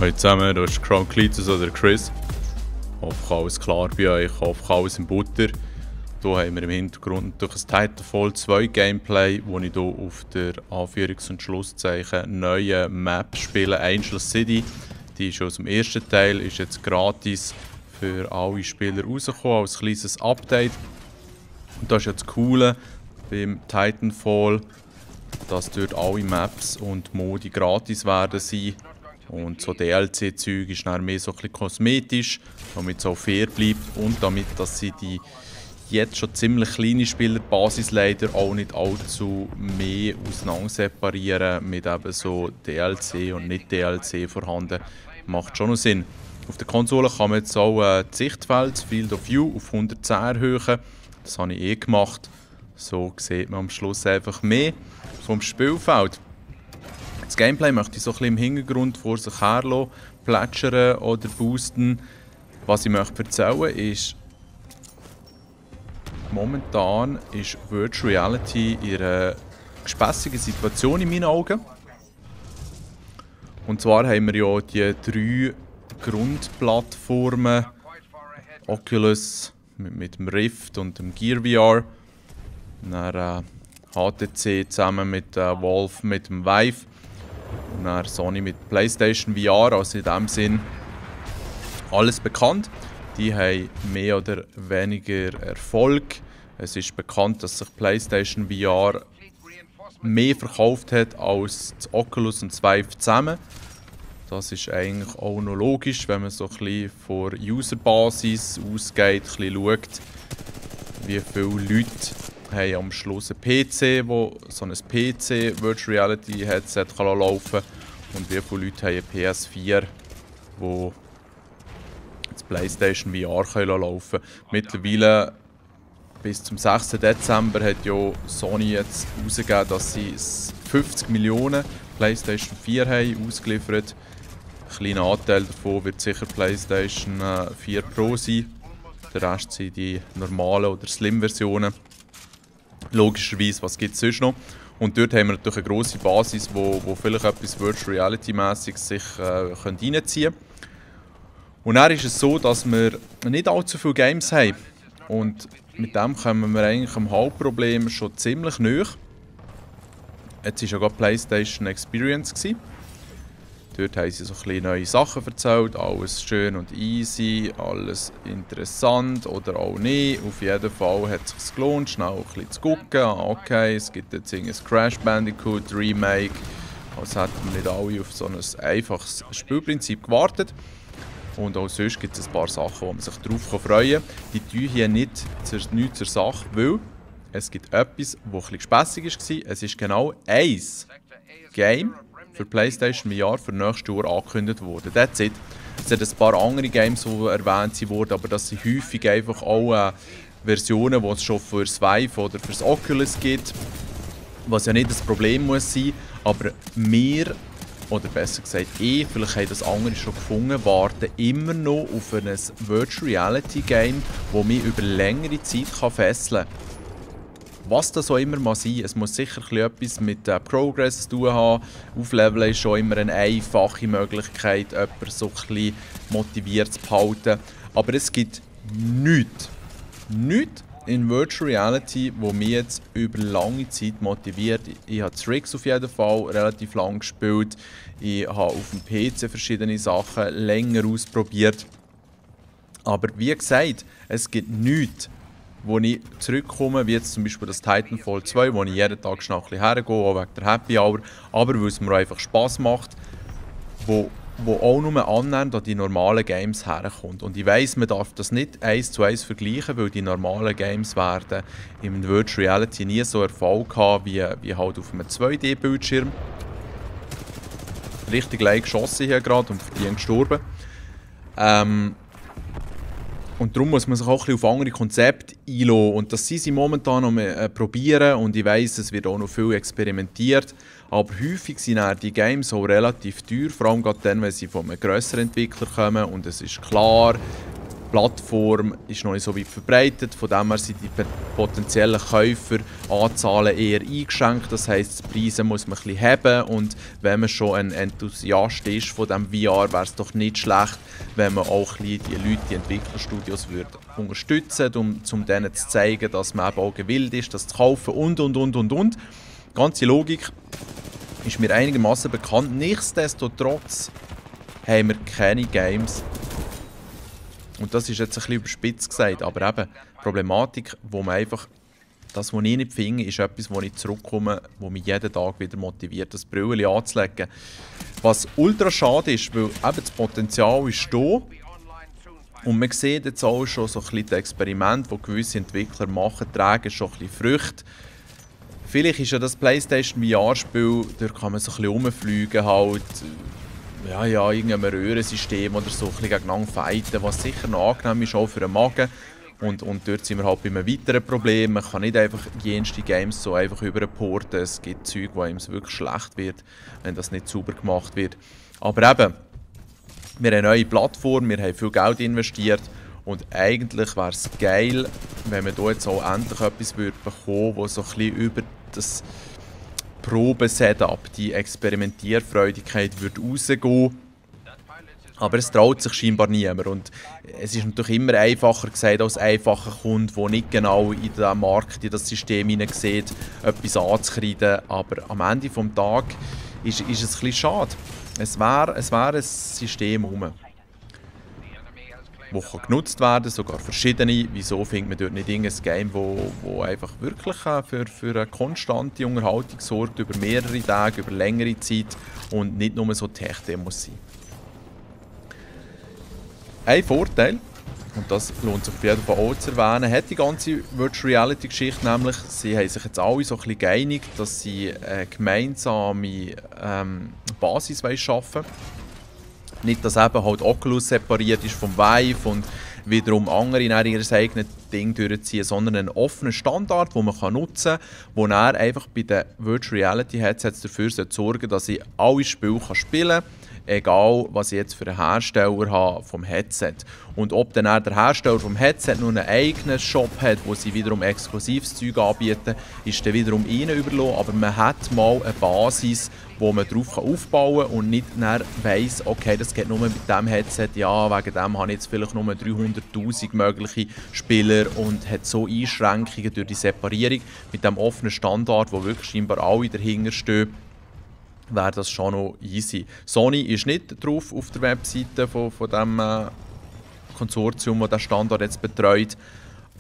Hallo zusammen, das ist Cronklitus oder Chris. Ich hoffe, alles klar bei euch, ich hoffe, alles in Butter. Hier haben wir im Hintergrund durch ein Titanfall 2 Gameplay, wo ich hier auf der Anführungs- und Schlusszeichen neue Map spiele, Angel City. Die ist aus dem ersten Teil, ist jetzt gratis für alle Spieler rausgekommen, als kleines Update. Und das ist jetzt das Coole beim Titanfall, dass dort alle Maps und Modi gratis werden sein. Und so DLC-Zeug ist dann mehr so ein bisschen kosmetisch, damit es auch fair bleibt und damit, dass sie die jetzt schon ziemlich kleine Spielerbasis leider auch nicht allzu mehr auseinander separieren mit eben so DLC und nicht DLC vorhanden. Macht schon noch Sinn. Auf der Konsole kann man jetzt auch das Sichtfeld, das Field of View, auf 110 erhöhen. Das habe ich gemacht. So sieht man am Schluss einfach mehr vom Spielfeld. Das Gameplay möchte ich so ein bisschen im Hintergrund vor sich her plätschern oder boosten. Was ich möchte erzählen ist, momentan ist Virtual Reality in einer gespässigen Situation in meinen Augen. Und zwar haben wir ja die 3 Grundplattformen, Oculus mit dem Rift und dem Gear VR, dann HTC zusammen mit Valve mit dem Vive und dann Sony mit PlayStation VR, also in dem Sinn alles bekannt. Die haben mehr oder weniger Erfolg. Es ist bekannt, dass sich PlayStation VR mehr verkauft hat als das Oculus und das Vive zusammen. Das ist eigentlich auch noch logisch, wenn man so ein bisschen von Userbasis ausgeht, ein bisschen schaut, wie viele Leute haben am Schluss einen PC, wo so ein PC Virtual Reality Headset laufen kann und wie viele Leute haben eine PS4, wo das PlayStation VR laufen kann. Mittlerweile bis zum 6. Dezember hat ja Sony jetzt herausgegeben, dass sie 50 Millionen PlayStation 4 haben ausgeliefert. Ein kleiner Anteil davon wird sicher PlayStation 4 Pro sein. Der Rest sind die normalen oder Slim-Versionen. Logischerweise, was gibt es sonst noch? Und dort haben wir natürlich eine grosse Basis, wo vielleicht etwas Virtual Reality-mäßig sich reinziehen können. Und dann ist es so, dass wir nicht allzu viele Games haben. Und mit dem kommen wir eigentlich am Hauptproblem schon ziemlich nahe. Jetzt war ja gerade PlayStation Experience. Dort haben sie so ein bisschen neue Sachen erzählt, alles schön und easy, alles interessant oder auch nicht. Auf jeden Fall hat es sich gelohnt, schnell ein bisschen zu gucken. Okay, es gibt jetzt ein Crash Bandicoot Remake, als hätten wir nicht alle auf so ein einfaches Spielprinzip gewartet. Und auch sonst gibt es ein paar Sachen, wo man sich darauf freuen kann. Die tun hier nichts zur Sache, weil es gibt etwas, das ein bisschen spässig war. Es ist genau ein Game für PlayStation VR für nächstes Jahr angekündigt worden. That's it. Es hat ein paar andere Games, die erwähnt wurden, aber das sind häufig einfach auch Versionen, die es schon für das Vive oder für das Oculus gibt. Was ja nicht das Problem muss sein, aber wir, oder besser gesagt vielleicht haben das andere schon gefunden, warten immer noch auf ein Virtual Reality Game, das mich über längere Zeit fesseln kann. Was das auch immer mal sein, es muss sicher etwas mit Progress zu tun haben. Aufleveln ist schon immer eine einfache Möglichkeit, jemanden so ein bisschen motiviert zu behalten. Aber es gibt nichts in Virtual Reality, das mich jetzt über lange Zeit motiviert. Ich habe Tricks auf jeden Fall relativ lang gespielt. Ich habe auf dem PC verschiedene Sachen länger ausprobiert. Aber wie gesagt, es gibt nichts, wo ich zurückkomme, wie jetzt zum Beispiel das Titanfall 2, wo ich jeden Tag schnell ein bisschen hergehe, auch wegen der Happy Hour, aber weil es mir einfach Spass macht, wo auch nur annähernd an die normalen Games herkommt. Und ich weiss, man darf das nicht 1:1 vergleichen, weil die normalen Games werden im Virtual Reality nie so Erfolg haben wie halt auf einem 2D-Bildschirm. Richtig leicht geschossen hier gerade und für die gestorben. Und darum muss man sich auch ein bisschen auf andere Konzepte einlassen. Und das sind sie momentan noch probieren und ich weiss, es wird auch noch viel experimentiert. Aber häufig sind dann die Games auch relativ teuer, vor allem gerade dann, wenn sie von einem grösseren Entwickler kommen. Und es ist klar, Plattform ist noch nicht so weit verbreitet, von dem her sind die potenziellen Käuferanzahlen eher eingeschränkt. Das heisst, die Preise muss man ein bisschen haben und wenn man schon ein Enthusiast ist von diesem VR, wäre es doch nicht schlecht, wenn man auch ein bisschen die Leute, die Entwicklerstudios unterstützen würde, um denen zu zeigen, dass man eben auch gewillt ist, das zu kaufen und. Die ganze Logik ist mir einigermaßen bekannt. Nichtsdestotrotz haben wir keine Games. Und das ist jetzt ein bisschen überspitzt gesagt, aber eben die Problematik, wo man einfach, das, was ich nicht finde, ist etwas, wo ich zurückkomme, wo mich jeden Tag wieder motiviert, das Brüllen anzulegen. Was ultra schade ist, weil eben das Potenzial ist da und man sieht jetzt auch schon so ein bisschen die Experimente, die gewisse Entwickler machen, tragen schon ein bisschen Früchte. Vielleicht ist ja das PlayStation VR-Spiel, dort kann man so ein bisschen rumfliegen, halt, ja, irgendein Röhrensystem oder so ein bisschen gegeneinander fighten, was sicher noch angenehm ist, auch für den Magen. Und dort sind wir halt bei einem weiteren Problem. Man kann nicht einfach jenste Games so einfach überporten. Es gibt Zeug, wo einem wirklich schlecht wird, wenn das nicht sauber gemacht wird. Aber eben, wir haben eine neue Plattform, wir haben viel Geld investiert und eigentlich wäre es geil, wenn man hier jetzt auch endlich etwas bekommen würde, das so ein bisschen über das Probesetup, die Experimentierfreudigkeit rausgehen würde. Aber es traut sich scheinbar niemand. Und es ist natürlich immer einfacher gesagt als einfacher Kunde, der nicht genau in den Markt, in das System hinein sieht, etwas anzukreiden. Aber am Ende des Tages ist es ein bisschen schade. Es wäre ein System herum, das genutzt werden kann, sogar verschiedene. Wieso findet man dort nicht irgendein Game, das einfach wirklich für eine konstante Unterhaltung sorgt, über mehrere Tage, über längere Zeit und nicht nur so Tech-Demos sind. Ein Vorteil, und das lohnt sich auf jeden Fall auch zu erwähnen, hat die ganze Virtual Reality Geschichte nämlich, sie haben sich jetzt alle so ein bisschen geeinigt, dass sie eine gemeinsame Basis schaffen wollen. Nicht, dass eben halt Oculus separiert ist vom Vive und wiederum andere in ihr eigenes Ding durchziehen, sondern einen offenen Standard, den man nutzen kann, wo er einfach bei den Virtual Reality Headsets dafür sorgen soll, dass ich alle Spiele spielen kann, egal was ich jetzt für einen Hersteller habe vom Headset. Und ob dann der Hersteller vom Headset nur einen eigenen Shop hat, wo sie wiederum exklusives Zeug anbieten, ist dann wiederum ihnen überlassen. Aber man hat mal eine Basis, wo man darauf aufbauen kann und nicht weiss, okay, das geht nur mit diesem Headset, ja, wegen dem habe ich jetzt vielleicht nur 300'000 mögliche Spieler und hat so Einschränkungen durch die Separierung mit dem offenen Standard, wo wirklich scheinbar alle dahinter stehen, wäre das schon noch easy. Sony ist nicht drauf auf der Webseite von dem Konsortium, das den Standard jetzt betreut.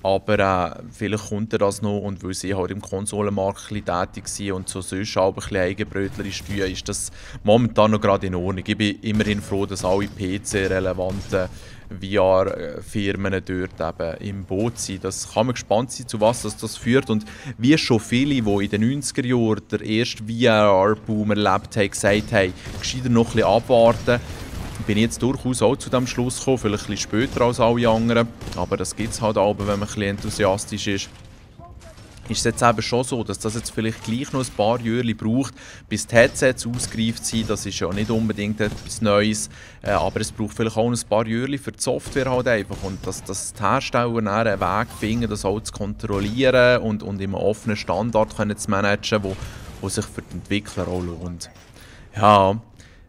Aber vielleicht kommt das noch und weil sie halt im Konsolenmarkt tätig sind und so sonst auch ein bisschen eigenbrötlerisch steuern, ist das momentan noch gerade in Ordnung. Ich bin immerhin froh, dass alle PC-relevanten VR-Firmen dort eben im Boot sind. Das kann man gespannt sein, zu was das führt. Und wie schon viele, die in den 90er Jahren den ersten VR-Boom erlebt haben, gesagt haben, gescheiter noch ein bisschen abwarten, bin ich jetzt durchaus auch zu diesem Schluss gekommen, vielleicht ein bisschen später als alle anderen, aber das gibt es halt auch, wenn man ein bisschen enthusiastisch ist. Ist es jetzt eben schon so, dass das jetzt vielleicht gleich noch ein paar Jahre braucht, bis die Headsets ausgereift sind. Das ist ja nicht unbedingt etwas Neues, aber es braucht vielleicht auch ein paar Jahre für die Software halt einfach und dass die Hersteller einen Weg finden, das auch zu kontrollieren und in einem offenen Standard können zu managen, wo sich für die Entwickler auch lohnt. Ja,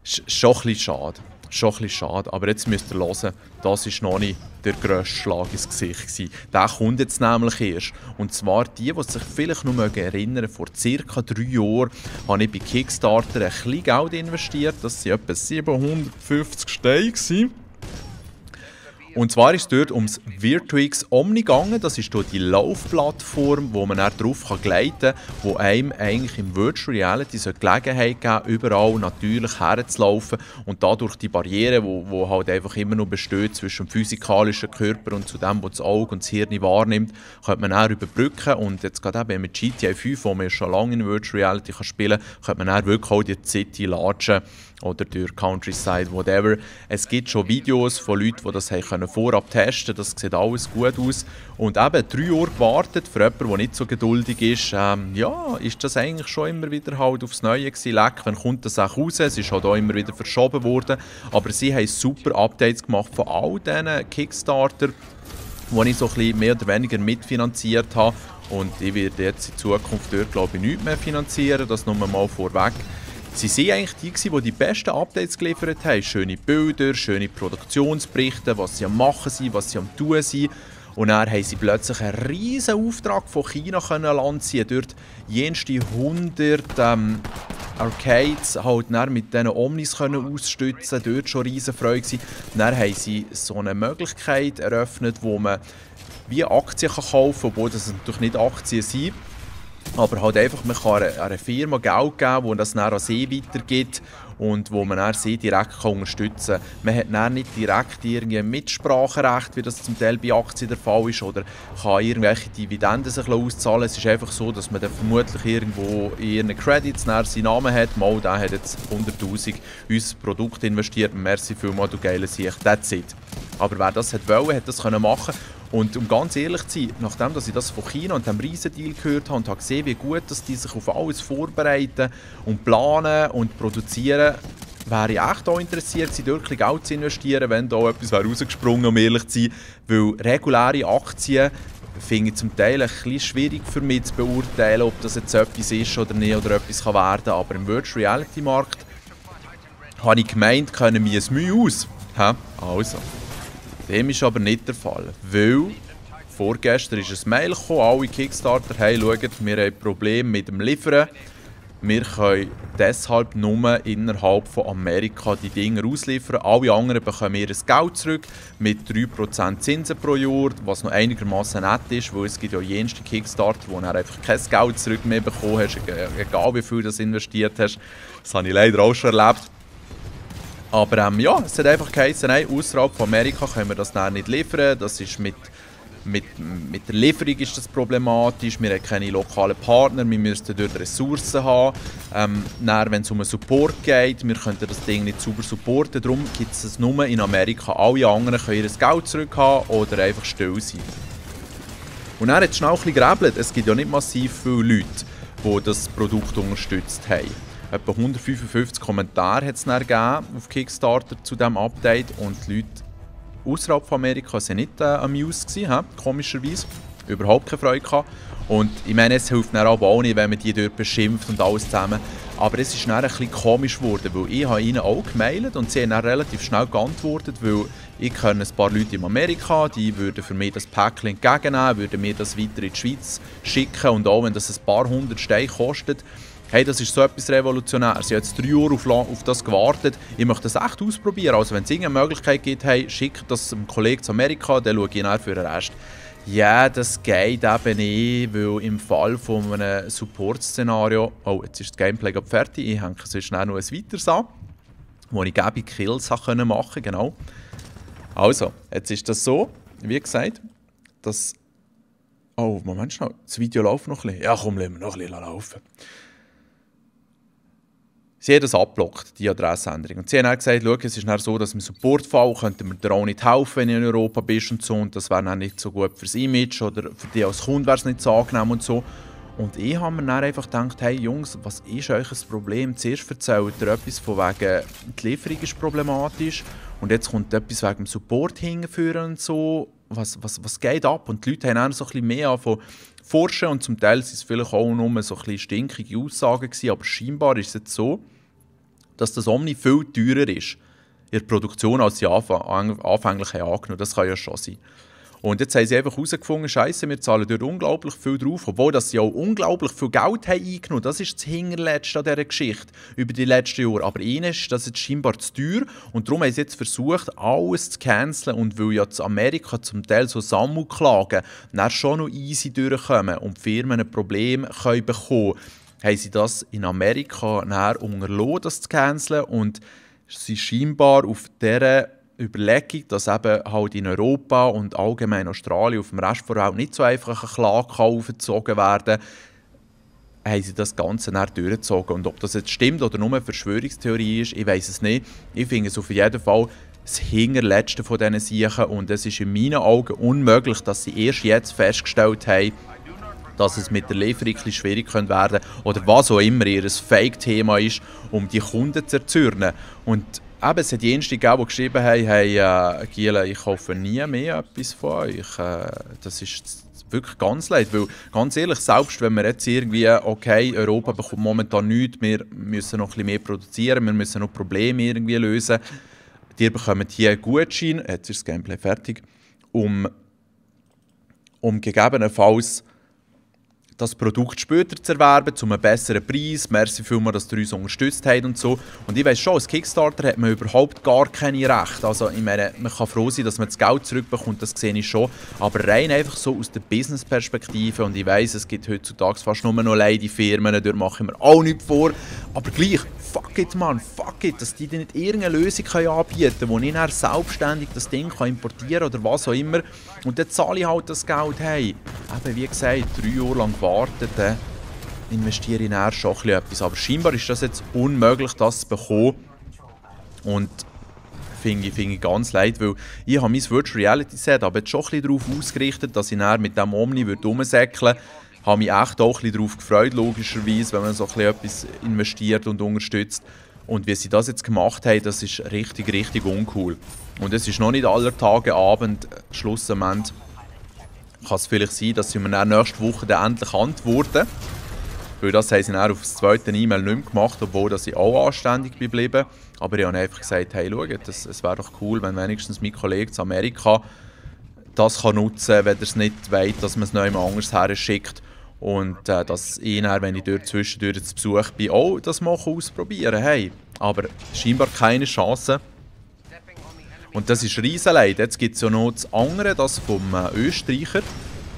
schon ein bisschen schade. Schon ein bisschen schade, aber jetzt müsst ihr hören, das war noch nicht der grösste Schlag ins Gesicht gewesen. Der kommt jetzt nämlich erst. Und zwar die sich vielleicht noch erinnern, vor ca. 3 Jahren habe ich bei Kickstarter ein bisschen Geld investiert. Das waren etwa 750 Steine. Und zwar ist es dort ums Virtuix Omni gegangen. Das ist dort die Laufplattform, wo man dann drauf gleiten kann, wo einem eigentlich im Virtual Reality so die Gelegenheit geben, überall natürlich herzulaufen und dadurch die Barriere, wo halt einfach immer noch besteht zwischen dem physikalischen Körper und zu dem, was das Auge und das Hirn wahrnimmt, könnte man dann überbrücken. Und jetzt gerade eben mit GTA 5, wo man schon lange in Virtual Reality spielen kann, könnte man dann wirklich auch die City latschen oder durch Countryside, whatever. Es gibt schon Videos von Leuten, die das haben vorab testen können. Das sieht alles gut aus. Und eben 3 Jahre gewartet, für jemanden, der nicht so geduldig ist, ja, ist das eigentlich schon immer wieder halt aufs Neue gewesen. Leck, wann kommt das auch raus? Es ist halt auch immer wieder verschoben worden. Aber sie haben super Updates gemacht von all diesen Kickstarter, die ich so ein bisschen mehr oder weniger mitfinanziert habe. Und ich werde jetzt in Zukunft dort, glaube ich, nichts mehr finanzieren. Das nur mal vorweg. Sie waren eigentlich die besten Updates geliefert haben. Schöne Bilder, schöne Produktionsberichte, was sie am Machen sind, was sie am Tun sind. Und dann haben sie plötzlich einen riesen Auftrag von China lancieren. Dort jenste 100 Arcades halt mit diesen Omnis ausstützen, dort schon riesen Freude gewesen. Dann haben sie so eine Möglichkeit eröffnet, wo man wie Aktien kaufen kann, obwohl das natürlich nicht Aktien sind. Aber halt einfach, man kann einer Firma Geld geben, die das dann an sie weitergibt und wo man dann sie direkt unterstützen kann. Man hat dann nicht direkt irgendwie ein Mitspracherecht, wie das zum Teil bei Aktien der Fall ist, oder kann irgendwelche Dividenden sich auszahlen. Es ist einfach so, dass man dann vermutlich irgendwo in ihren Credits seinen Namen hat. Mal, der hat jetzt 100'000 in unser Produkt investiert. Merci vielmals, du geile Sicht. That's it. Aber wer das wollte, hat das machen. Und um ganz ehrlich zu sein, nachdem dass ich das von China und dem Riesendeal gehört habe und habe gesehen, wie gut dass die sich auf alles vorbereiten und planen und produzieren, wäre ich echt auch interessiert, dort Geld zu investieren, wenn da etwas rausgesprungen wäre, um ehrlich zu sein. Weil reguläre Aktien finde ich zum Teil ein bisschen schwierig für mich zu beurteilen, ob das jetzt etwas ist oder nicht oder etwas kann werden. Aber im Virtual Reality Markt habe ich gemeint, können wir es Mühe aus. Also. Dem ist aber nicht der Fall, weil vorgestern ist ein Mail gekommen, alle Kickstarter, hey, schaut, wir haben Probleme mit dem Liefern. Wir können deshalb nur innerhalb von Amerika die Dinge ausliefern. Alle anderen bekommen ihr Geld zurück mit 3% Zinsen pro Jahr, was noch einigermaßen nett ist, weil es gibt ja jenste Kickstarter, wo du einfach kein Geld zurück mehr bekommen hast, egal wie viel du investiert hast. Das habe ich leider auch schon erlebt. Aber ja, es hat einfach geheißen, nein, außerhalb von Amerika können wir das nicht liefern. Das ist mit der Lieferung ist das problematisch. Wir haben keine lokalen Partner, wir müssten dort Ressourcen haben. Wenn es um einen Support geht, wir können das Ding nicht sauber supporten. Darum gibt es nur in Amerika. Alle anderen können ihr Geld zurückhaben oder einfach still sein. Und dann hat es schnell ein bisschen gerebelt. Es gibt ja nicht massiv viele Leute, die das Produkt unterstützt haben. Etwa 155 Kommentare hat es auf Kickstarter zu diesem Update und die Leute außerhalb von Amerika waren nicht amused gewesen, komischerweise. Überhaupt keine Freude gehabt. Und ich meine, es hilft dann aber auch nicht, wenn man die dort beschimpft und alles zusammen. Aber es ist dann ein bisschen komisch geworden, weil ich habe ihnen auch gemailt und sie haben dann relativ schnell geantwortet, weil ich kenne ein paar Leute in Amerika, die würden für mich das Päckchen entgegennehmen, würden mir das weiter in die Schweiz schicken und auch wenn das ein paar hundert Steine kostet, hey, das ist so etwas Revolutionäres. Ich habe jetzt 3 Jahre auf das gewartet. Ich möchte das echt ausprobieren. Also wenn es irgendeine Möglichkeit gibt, hey, schickt das einem Kollegen zu Amerika, dann schaue ich nach für den Rest. Ja, das geht eben nicht, weil im Fall von einem Support-Szenario... Oh, jetzt ist das Gameplay gerade fertig. Ich hänge sonst schnell noch ein weiteres an, wo ich gäbe Kills machen konnte, genau. Also, jetzt ist das so, wie gesagt, dass... Oh, Moment schnell, das Video läuft noch ein bisschen. Ja, komm, lassen wir noch ein bisschen laufen. Sie haben das abgeblockt, die Adressänderung. Und sie haben dann gesagt, schau, es ist dann so, dass im Supportfall könnten wir dir auch nicht helfen, wenn du in Europa bist und so. Und das wäre dann nicht so gut fürs Image oder für dich als Kunde wäre es nicht so angenehm und so. Und ich habe mir dann einfach gedacht, hey Jungs, was ist euch ein Problem? Zuerst erzählt ihr etwas von wegen, die Lieferung ist problematisch und jetzt kommt etwas wegen dem Support hinführen und so. Was geht ab? Und die Leute haben dann so ein bisschen mehr angefangen forschen und zum Teil waren es vielleicht auch nur so ein bisschen stinkige Aussagen gewesen, aber scheinbar ist es jetzt so, dass das Omni viel teurer ist in der Produktion, als sie anfänglich angenommen. Das kann ja schon sein. Und jetzt haben sie einfach herausgefunden, Scheiße, wir zahlen dort unglaublich viel drauf, obwohl dass sie auch unglaublich viel Geld haben eingenommen. Das ist das Hinterletzte an dieser Geschichte über die letzten Jahre. Aber ihnen ist das jetzt scheinbar zu teuer und darum haben sie jetzt versucht, alles zu canceln. Und weil ja in Amerika zum Teil so Sammelklagen dann schon noch easy durchkommen und die Firmen ein Problem können bekommen, haben sie das in Amerika dann unterlassen, das zu canceln und sie scheinbar auf dieser Überlegung, dass eben halt in Europa und allgemein in Australien auf dem Rest der Welt nicht so einfach eine Klage aufgezogen werden kann, haben sie das Ganze dann durchgezogen. Und ob das jetzt stimmt oder nur eine Verschwörungstheorie ist, ich weiß es nicht. Ich finde es auf jeden Fall das Hinterletzte von diesen Siechen und es ist in meinen Augen unmöglich, dass sie erst jetzt festgestellt haben, dass es mit der Lieferung ein schwierig werden könnte oder was auch immer ihr Fake-Thema ist, um die Kunden zu erzürnen. Und eben, es hat jenste gegeben, die geschrieben haben, hey, Giele, ich kaufe nie mehr etwas von euch. Das ist wirklich ganz leid, weil ganz ehrlich, selbst wenn wir jetzt irgendwie, okay, Europa bekommt momentan nichts, wir müssen noch ein bisschen mehr produzieren, wir müssen noch Probleme irgendwie lösen, die bekommen hier einen Gutschein, jetzt ist das Gameplay fertig, um gegebenenfalls das Produkt später zu erwerben, zu einem besseren Preis. Merci vielmals, dass ihr uns unterstützt habt und so. Und ich weiss schon, als Kickstarter hat man überhaupt gar keine Rechte. Also ich meine, man kann froh sein, dass man das Geld zurückbekommt, das sehe ich schon. Aber rein einfach so aus der Business-Perspektive, und ich weiss, es gibt heutzutage fast nur noch leide Firmen, dort mache ich mir auch nichts vor. Aber gleich, fuck it, man, fuck it, dass die nicht irgendeine Lösung anbieten können, wo ich dann selbstständig das Ding importieren kann oder was auch immer. Und dann zahle ich halt das Geld. Hey, eben wie gesagt, 3 Jahre lang warten, dann investiere ich dann schon etwas. Aber scheinbar ist das jetzt unmöglich, das zu bekommen. Und finde ich ganz leid, weil ich habe mein Virtual Reality Set aber jetzt schon ein bisschen darauf ausgerichtet, dass ich dann mit dem Omni rumsäckeln würde. Ich habe mich echt auch ein bisschen darauf gefreut, logischerweise, wenn man so ein bisschen etwas investiert und unterstützt. Und wie sie das jetzt gemacht haben, das ist richtig, richtig uncool. Und es ist noch nicht aller Tage Abend, schlussendlich kann es vielleicht sein, dass sie mir dann nächste Woche dann endlich antworten. Weil das haben sie dann auf das zweite E-Mail nicht mehr gemacht, obwohl dass ich auch anständig geblieben. Aber ich habe einfach gesagt, hey, schaut, es wäre doch cool, wenn wenigstens mein Kollege zu Amerika das kann nutzen kann, wenn er es nicht weiss, dass man es noch jemand anderes her schickt. Und dass ich dann, wenn ich dort zwischendurch zu Besuch bin, auch das mal ausprobieren kann. Hey, aber scheinbar keine Chance. Und das ist Riesenleid. Jetzt gibt es ja noch das andere, das vom Österreicher.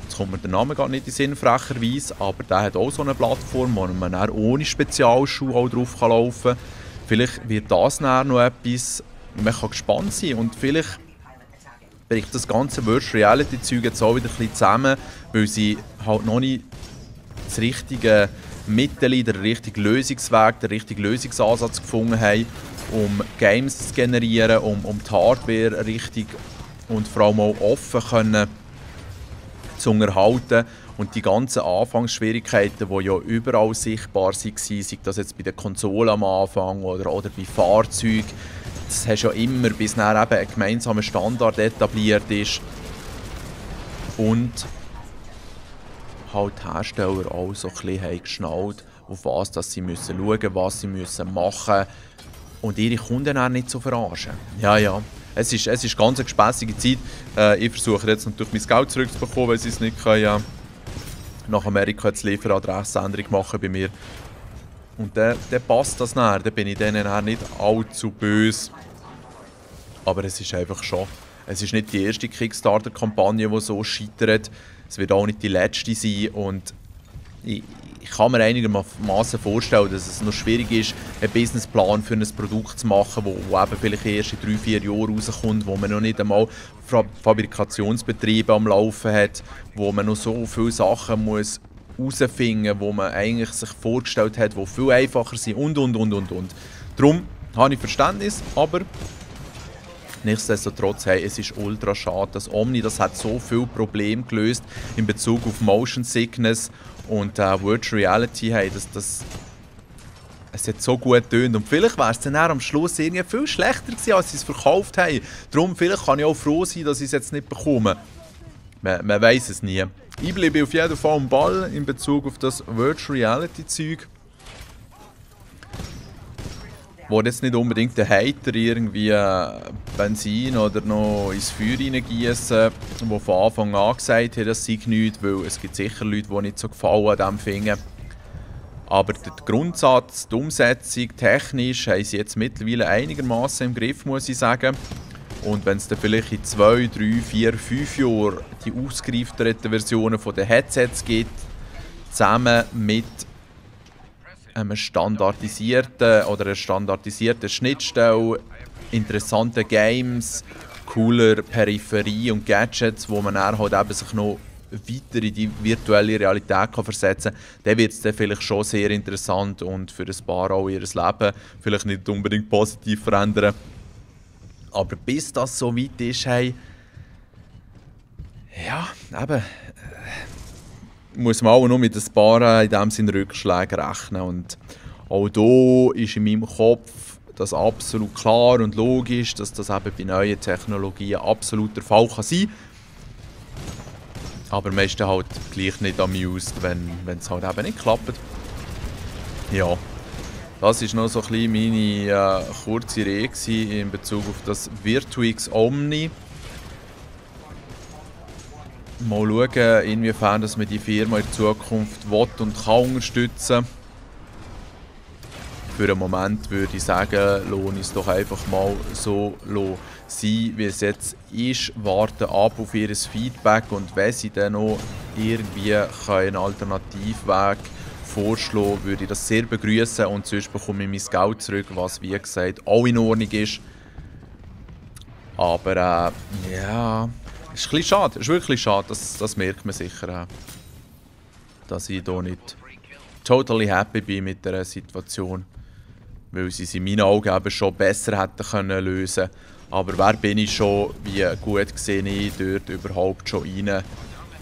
Jetzt kommt mir der Name gar nicht in den Sinn, frecherweise, aber der hat auch so eine Plattform, wo man dann ohne Spezialschuhe auch drauf laufen kann. Vielleicht wird das dann noch etwas, man kann gespannt sein und vielleicht bricht das ganze Virtual Reality Zeug jetzt auch wieder ein bisschen zusammen, weil sie halt noch nicht das richtige Mittel, den richtigen Lösungsweg, den richtigen Lösungsansatz gefunden haben, um Games zu generieren, um die Hardware richtig und vor allem auch offen können zu unterhalten. Und die ganzen Anfangsschwierigkeiten, die ja überall sichtbar waren, sei das jetzt bei den Konsolen am Anfang oder bei Fahrzeugen, das hast du ja immer, bis dann eben ein gemeinsamer Standard etabliert ist. Und halt die Hersteller auch so ein bisschen geschnallt, auf was dass sie müssen schauen, was sie müssen machen und ihre Kunden auch nicht so verarschen. Ja. Es ist ganz eine gespässige Zeit. Ich versuche jetzt natürlich mein Geld zurückzubekommen, weil sie es nicht können, nach Amerika die Lieferadressänderung machen bei mir. Und dann passt das dann. Dann bin ich denen nicht allzu böse. Aber es ist einfach schon. Es ist nicht die erste Kickstarter-Kampagne, die so scheitert. Es wird auch nicht die letzte sein. Und ich kann mir einigermaßen vorstellen, dass es noch schwierig ist, einen Businessplan für ein Produkt zu machen, wo eben vielleicht erst in 3-4 Jahren rauskommt, wo man noch nicht einmal Fabrikationsbetriebe am Laufen hat, wo man noch so viele Sachen muss herausfinden, wo man eigentlich sich vorgestellt hat, die viel einfacher sind und. Darum habe ich Verständnis, aber nichtsdestotrotz, hey, es ist ultra schade. Das Omni, das hat so viele Probleme gelöst in Bezug auf Motion Sickness und Virtual Reality. Hey, es hat so gut getönt. Und vielleicht wäre es dann am Schluss irgendwie viel schlechter gewesen, als sie es verkauft haben. Darum vielleicht kann ich auch froh sein, dass ich es jetzt nicht bekomme. Man weiß es nie. Ich bleibe auf jeden Fall am Ball in Bezug auf das Virtual Reality Zeug. Wo jetzt nicht unbedingt der Hater irgendwie Benzin oder noch ins Feuer reingießen, die von Anfang an gesagt haben, das sei nichts, weil es gibt sicher Leute, die nicht so gefallen an diesem finden. Aber der Grundsatz, die Umsetzung, technisch, haben sie jetzt mittlerweile einigermaßen im Griff, muss ich sagen. Und wenn es dann vielleicht in 2, 3, 4, 5 Jahren die ausgereiften Versionen der Headsets gibt, zusammen mit einer standardisierten Schnittstelle, interessanten Games, cooler Peripherie und Gadgets, wo man dann halt eben sich noch weiter in die virtuelle Realität kann versetzen kann, dann wird es dann vielleicht schon sehr interessant und für ein paar auch ihr Leben vielleicht nicht unbedingt positiv verändern. Aber bis das so weit ist, hey, ja, eben, muss man auch noch mit ein paar in dem Sinne Rückschlägen rechnen. Und auch da ist in meinem Kopf das absolut klar und logisch, dass das eben bei neuen Technologien absolut der Fall kann sein. Aber man ist dann halt gleich nicht amused, wenn es halt eben nicht klappt. Ja, das war noch so ein bisschen meine kurze Rede in Bezug auf das Virtuix Omni. Mal schauen, inwiefern dass man die Firma in Zukunft will und kann unterstützen. Für einen Moment würde ich sagen, lohne es doch einfach mal so sein, wie es jetzt ist. Warten ab auf ihr Feedback und wenn sie dann noch irgendwie einen Alternativweg vorschlagen, würde ich das sehr begrüßen und sonst bekomme ich mein Geld zurück, was wie gesagt auch in Ordnung ist. Aber ja, es ist ein bisschen schade, es ist wirklich schade, das merkt man sicher, dass ich hier nicht totally happy bin mit der Situation. Weil sie es in meinen Augen eben schon besser hätten können lösen. Aber wer bin ich schon, wie gut sehe ich dort überhaupt schon rein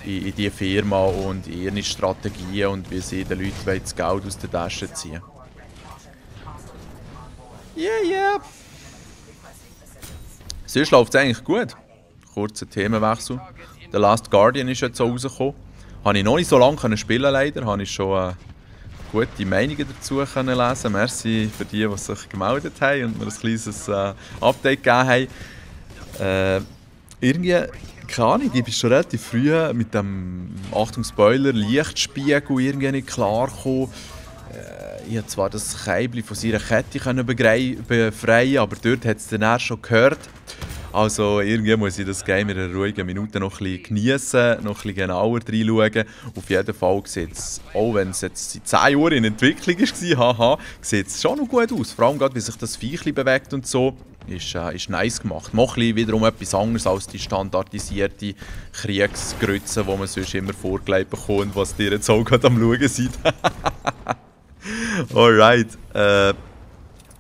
in diese Firma und in ihre Strategien und wie sie den Leuten das Geld aus der Tasche ziehen. Yeah. Sonst läuft es eigentlich gut. Kurzer Themenwechsel. The Last Guardian ist jetzt so rausgekommen. Habe ich noch nicht so lange spielen leider. Habe ich schon gute Meinungen dazu können lesen. Merci für die sich gemeldet haben und mir ein kleines Update gegeben haben. Irgendwie, keine Ahnung, ich bin schon relativ früh mit dem, Achtung Spoiler, Lichtspiegel irgendwie nicht klar gekommen. Ich konnte zwar das Käbel von seiner Kette befreien, aber dort hat es dann erst schon gehört. Also irgendwie muss ich das Game in einer ruhigen Minute noch ein bisschen geniessen, noch ein bisschen genauer reinschauen. Auf jeden Fall sieht es, auch wenn es jetzt in 10 Jahren in Entwicklung war, sieht es schon noch gut aus. Vor allem gerade, wie sich das Viechchen bewegt und so, ist nice gemacht. Mal ein bisschen wiederum etwas anderes als die standardisierte Kriegsgrütze, die man sonst immer vorgelegt bekommt, was dir jetzt auch gerade am Schauen seid. Alright.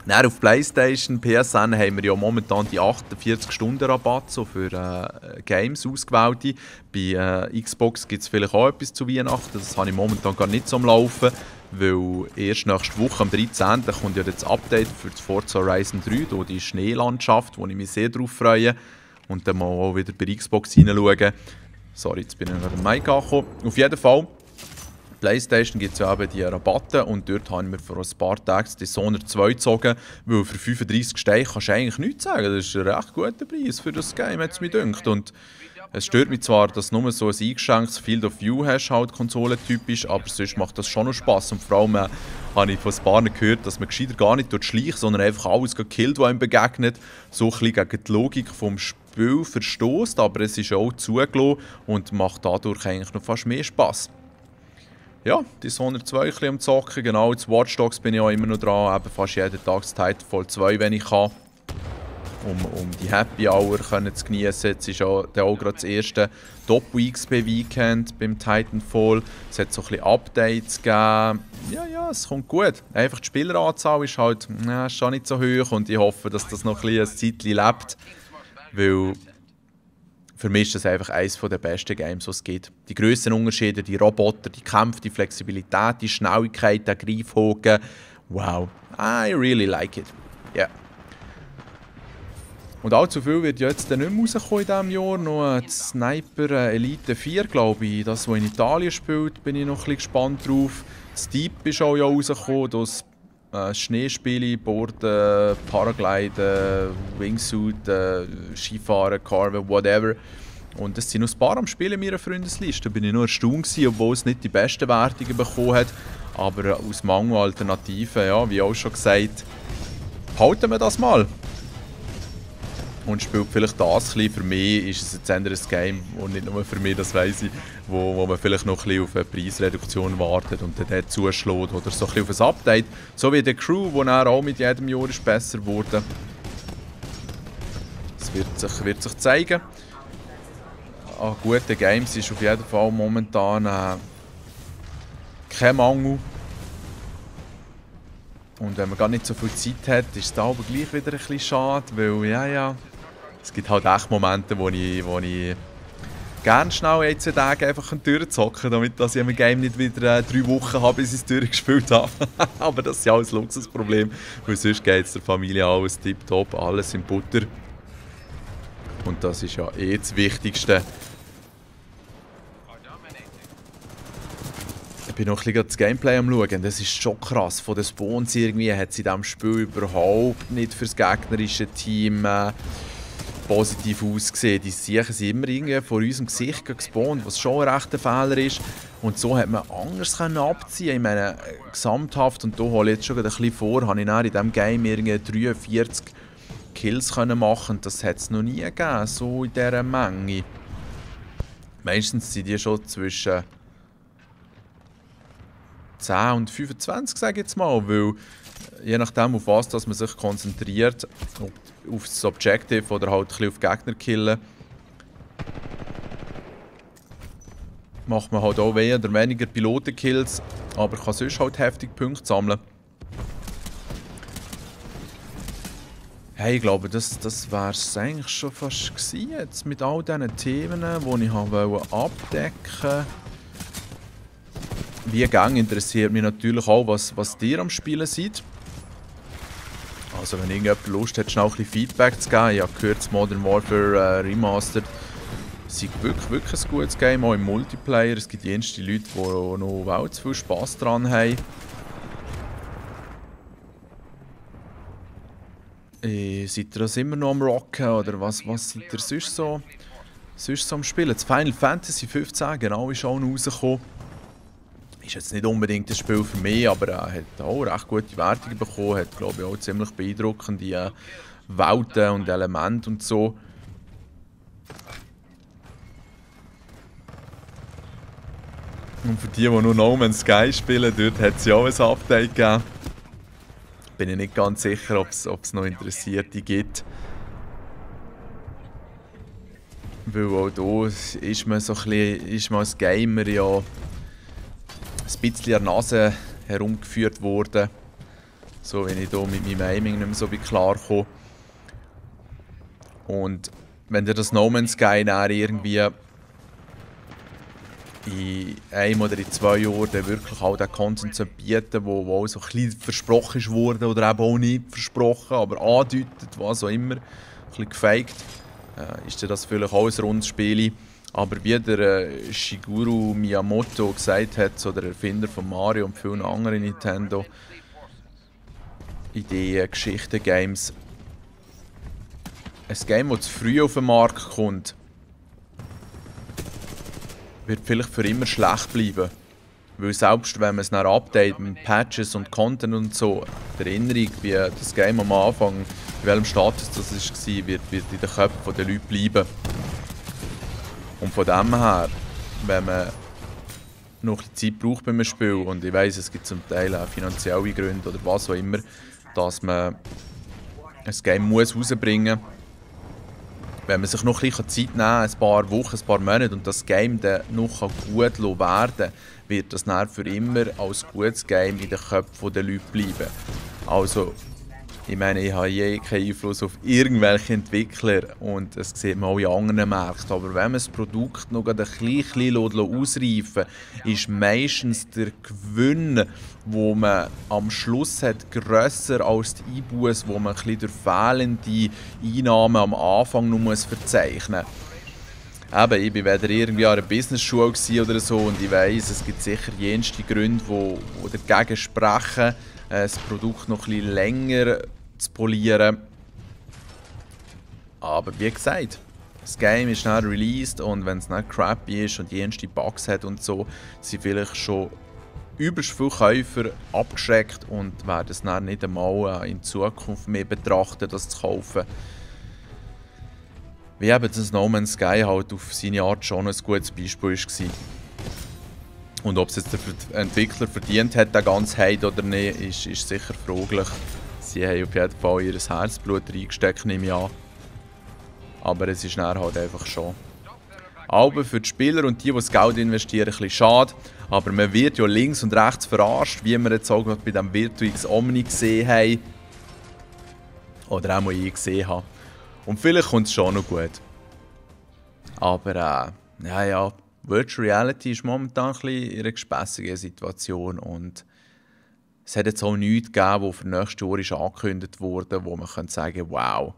Dann auf PlayStation, PSN haben wir ja momentan die 48-Stunden-Rabatt so für Games ausgewählte. Bei Xbox gibt es vielleicht auch etwas zu Weihnachten. Das habe ich momentan gar nicht so am Laufen, weil erst nächste Woche, am 13. kommt ja das Update für das Forza Horizon 3, hier die Schneelandschaft, wo ich mich sehr darauf freue. Und dann mal auch wieder bei Xbox hineinschauen. Sorry, jetzt bin ich nach dem Mic angekommen. Auf jeden Fall. PlayStation gibt es ja eben die Rabatte und dort haben wir vor ein paar Tagen Dishonored 2 gezogen, weil für 35 Steine kannst du eigentlich nichts sagen. Das ist ein recht guter Preis für das Game, hat es mich gedacht. Und es stört mich zwar, dass du nur so ein eingeschränktes Field of View hast, halt konsolentypisch, aber sonst macht das schon noch Spass. Und vor allem habe ich von ein paar gehört, dass man gescheiter gar nicht dort schleicht, sondern einfach alles gekillt, was einem begegnet. So ein bisschen gegen die Logik vom Spiel verstößt, aber es ist auch zugelassen und macht dadurch eigentlich noch fast mehr Spass. Ja, Dishonored 2 ein bisschen am Zocken, genau, zu Watch Dogs bin ich auch immer noch dran, eben fast jeden Tag das Titanfall 2, wenn ich kann, um die Happy Hour zu genießen. Jetzt ist auch gerade das erste Doppel-XP-Weekend beim Titanfall, es hat so ein bisschen Updates gegeben, ja, es kommt gut. Einfach die Spieleranzahl ist halt ist schon nicht so hoch und ich hoffe, dass das noch ein Zeitchen lebt, weil für mich ist das einfach eines der besten Games, die es gibt. Die Grössenunterschiede, die Roboter, die Kämpfe, die Flexibilität, die Schnelligkeit, der Greifhaken. Wow, I really like it. Yeah. Und allzu viel wird ja jetzt nicht mehr rauskommen in diesem Jahr. Noch Sniper Elite 4, glaube ich. Das, was in Italien spielt, bin ich noch ein bisschen gespannt drauf. Steep ist auch ja rausgekommen. Das Schneespiele, Boarden, Paragliden, Wingsuit, Skifahren, Carven, whatever. Und es sind noch ein paar am Spielen in meiner Freundesliste. Da bin ich nur erstaunt gewesen, obwohl es nicht die besten Wertungen bekommen hat. Aber aus Mangel Alternativen, ja, wie auch schon gesagt, halten wir das mal. Und spielt vielleicht das ein bisschen. Für mich ist es jetzt ein Game, und nicht nur für mich, das weiss ich, wo man vielleicht noch ein bisschen auf eine Preisreduktion wartet und dann dort zuschlägt oder so ein bisschen auf ein Update. So wie der Crew, wo dann auch mit jedem Jahr ist besser wurde. Das wird sich zeigen. an guten Games ist auf jeden Fall momentan kein Mangel. Und wenn man gar nicht so viel Zeit hat, ist es da aber gleich wieder ein bisschen schade, weil ja, es gibt halt echt Momente, wo ich gerne schnell 1-2 Tage einfach durchzocken, damit ich im Game nicht wieder 3 Wochen habe, bis ich es durchgespielt habe. Aber das ist ja alles Luxusproblem, weil sonst geht es der Familie alles tipptopp, alles in Butter. Und das ist ja das Wichtigste. Ich bin noch ein bisschen das Gameplay am schauen. Das ist schon krass. Von den Spawns irgendwie hat sie in diesem Spiel überhaupt nicht für das gegnerische Team positiv ausgesehen. Die Siechen sind immer irgendwie vor unserem Gesicht gespawnt, was schon ein rechter Fehler ist. Und so hat man anders abziehen. Ich meine, gesamthaft, und da hole ich jetzt schon ein bisschen vor, habe ich in diesem Game irgendwie 43 Kills machen. Das hat es noch nie gegeben, so in dieser Menge. Meistens sind die schon zwischen 10 und 25, sage ich jetzt mal, weil je nachdem, auf was dass man sich konzentriert, auf das Objective oder halt ein bisschen auf Gegner killen, macht man halt auch weniger Pilotenkills, aber kann sonst halt heftig Punkte sammeln. Hey, ich glaube, das wäre es eigentlich schon fast gewesen, jetzt mit all diesen Themen, die ich abdecken wollte. Wie gang interessiert mich natürlich auch, was ihr am Spielen seid. Also wenn irgendjemand Lust hat, schnell ein bisschen Feedback zu geben. Ich habe gehört, Modern Warfare Remastered ist wirklich ein gutes Game, auch im Multiplayer. Es gibt jenste Leute, die noch weit zu viel Spass daran haben. Seid ihr das immer noch am Rocken oder was seid ihr sonst so am Spielen? Das Final Fantasy 15 genau ist auch noch rausgekommen. Ist jetzt nicht unbedingt das Spiel für mich, aber er hat auch recht gute Wertungen bekommen, hat glaube ich auch ziemlich beeindruckende Welten und Elemente und so. Und für die nur No Man's Sky spielen, dort hat es ja auch ein Update gegeben. Bin ich nicht ganz sicher, ob es noch Interessierte gibt. Weil auch da ist man so ein bisschen, ist man als Gamer ja ein bisschen an der Nase herumgeführt worden. So, wenn ich hier mit meinem Aiming nicht mehr so klar komme. Und wenn dir das No Man's Sky dann irgendwie in 1 oder in 2 Jahren dann wirklich all den Content bieten, wo auch so ein bisschen versprochen wurde oder eben auch nicht versprochen, aber andeutet, was auch immer, ein bisschen gefaked, ist das vielleicht auch ein rundes Spiel. Aber wie der Shigeru Miyamoto gesagt hat, so der Erfinder von Mario und vielen anderen Nintendo Ideen, Geschichten, Games, ein Game, das zu früh auf den Markt kommt, wird vielleicht für immer schlecht bleiben. Weil selbst wenn man es dann updatet mit Patches und Content und so, die Erinnerung, wie das Game am Anfang, in welchem Status das war, wird in den Köpfen der Leute bleiben. Und von dem her, wenn man noch ein bisschen Zeit braucht bei einem Spiel, und ich weiss, es gibt zum Teil auch finanzielle Gründe oder was auch immer, dass man ein Game muss rausbringen muss, wenn man sich noch ein bisschen Zeit nehmen kann, ein paar Wochen, ein paar Monate, und das Game dann noch gut werden kann, wird das dann für immer als gutes Game in den Köpfen der Leute bleiben. Also, ich meine, ich habe keinen Einfluss auf irgendwelche Entwickler und das sieht man auch in anderen Märkten. Aber wenn man das Produkt noch ein bisschen ausreifen lässt, ist meistens der Gewinn, den man am Schluss hat, grösser als die Einbuße, die man durch fehlende Einnahmen am Anfang noch verzeichnen muss. Eben, ich war weder irgendwie an einer Business-Schule oder so, und ich weiss, es gibt sicher jenste Gründe, die dagegen sprechen, das Produkt noch ein bisschen länger zu polieren. Aber wie gesagt, das Game ist nicht released, und wenn es nicht crappy ist und jenste Bugs hat und so, sind vielleicht schon übelst viele Käufer abgeschreckt und werden es dann nicht einmal in Zukunft mehr betrachten, das zu kaufen. Wie eben das No Man's Sky halt auf seine Art schon ein gutes Beispiel war. Und ob es jetzt der Entwickler verdient hat, den ganzen Hate oder nicht, ist sicher fraglich. Sie haben auf jeden Fall ihr Herzblut reingesteckt, nehme ich an. Aber es ist dann halt einfach schon. Aber für die Spieler und die das Geld investieren, ein bisschen schade. Aber man wird ja links und rechts verarscht, wie wir jetzt auch bei dem Virtuix Omni gesehen haben. Oder auch mal ich gesehen habe. Und vielleicht kommt es schon noch gut. Aber ja, Virtual Reality ist momentan ein bisschen in einer gespässigen Situation. Und es hat jetzt auch nichts gegeben, was für nächstes Jahr ist angekündigt wurde, wo man sagen könnte, wow,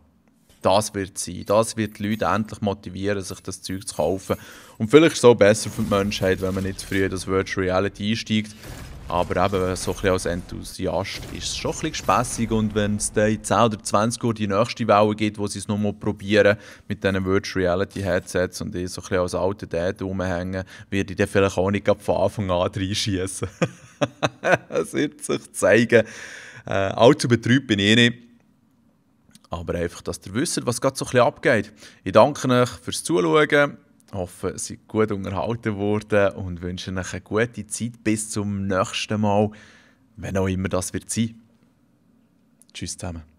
das wird sein. Das wird die Leute endlich motivieren, sich das Zeug zu kaufen. Und vielleicht ist es auch besser für die Menschheit, wenn man nicht zu früh in das Virtual Reality einsteigt. Aber eben so ein bisschen als Enthusiast ist es schon ein bisschen gespässig. Und wenn es dann in 10 oder 20 Jahren die nächste Welle gibt, wo sie es nochmal probieren mit diesen Virtual Reality Headsets und ich so ein bisschen als alter Dad rumhängen, werde ich dann vielleicht auch nicht von Anfang an reinschießen. Es wird sich zeigen. Allzu betrübt bin ich nicht. Aber einfach, dass ihr wisst, was gerade so ein bisschen abgeht. Ich danke euch fürs Zuschauen. Ich hoffe, ihr seid gut unterhalten worden und wünsche euch eine gute Zeit bis zum nächsten Mal, wenn auch immer das wird sein. Tschüss zusammen.